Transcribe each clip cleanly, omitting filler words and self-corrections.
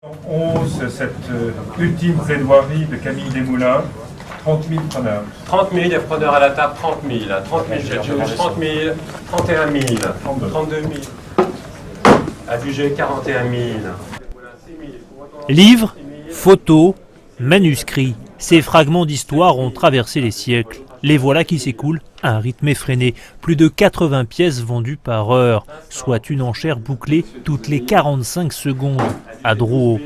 11, cette ultime plaidoirie de Camille Desmoulins, 30 000 preneurs. 30 000, il y a preneurs à la table, 30 000. 30 000, j'ai 30 000, 31 000, 32 000. À budget, 41 000. Livres, photos, manuscrits, ces fragments d'histoire ont traversé les siècles. Les voilà qui s'écoulent à un rythme effréné. Plus de 80 pièces vendues par heure, soit une enchère bouclée toutes les 45 secondes à Drouot.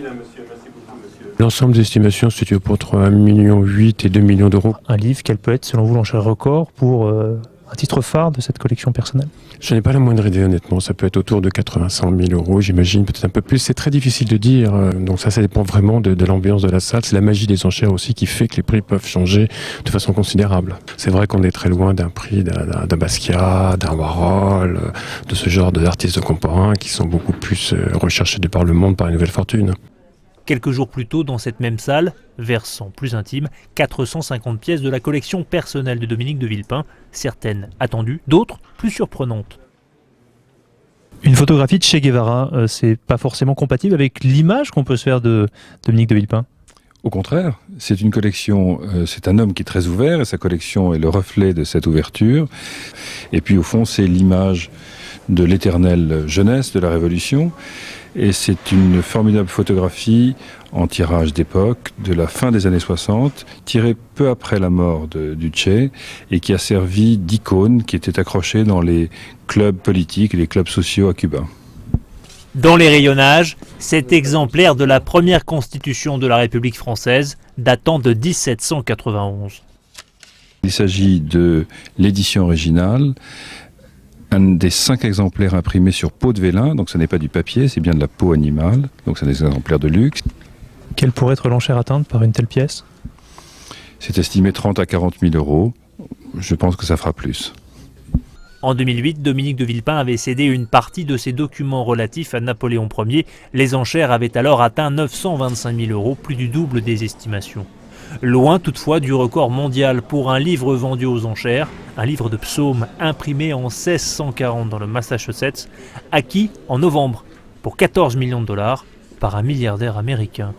L'ensemble des estimations se situe entre 1,8 million et 2 millions d'euros. Un livre, quel peut être selon vous l'enchère record pour un titre phare de cette collection personnelle? Je n'ai pas la moindre idée honnêtement, ça peut être autour de 80-100 000 euros, j'imagine, peut-être un peu plus, c'est très difficile de dire, donc ça dépend vraiment de l'ambiance de la salle, c'est la magie des enchères aussi qui fait que les prix peuvent changer de façon considérable. C'est vrai qu'on est très loin d'un prix d'un Basquiat, d'un Warhol, de ce genre d'artistes contemporains qui sont beaucoup plus recherchés de par le monde par une nouvelle fortune. Quelques jours plus tôt, dans cette même salle, versant plus intime, 450 pièces de la collection personnelle de Dominique de Villepin, certaines attendues, d'autres plus surprenantes. Une photographie de Che Guevara, c'est pas forcément compatible avec l'image qu'on peut se faire de Dominique de Villepin? Au contraire, c'est une collection, c'est un homme qui est très ouvert et sa collection est le reflet de cette ouverture. Et puis au fond, c'est l'image de l'éternelle jeunesse de la Révolution. Et c'est une formidable photographie en tirage d'époque de la fin des années 60, tirée peu après la mort du Che et qui a servi d'icône, qui était accrochée dans les clubs politiques et les clubs sociaux à Cuba. Dans les rayonnages, cet exemplaire de la première constitution de la République française datant de 1791. Il s'agit de l'édition originale, un des 5 exemplaires imprimés sur peau de vélin, donc ce n'est pas du papier, c'est bien de la peau animale, donc c'est des exemplaires de luxe. Quelle pourrait être l'enchère atteinte par une telle pièce? C'est estimé 30 à 40 000 euros, je pense que ça fera plus. En 2008, Dominique de Villepin avait cédé une partie de ses documents relatifs à Napoléon Ier. Les enchères avaient alors atteint 925 000 euros, plus du double des estimations. Loin toutefois du record mondial pour un livre vendu aux enchères, un livre de psaumes imprimé en 1640 dans le Massachusetts, acquis en novembre pour 14 millions de dollars par un milliardaire américain.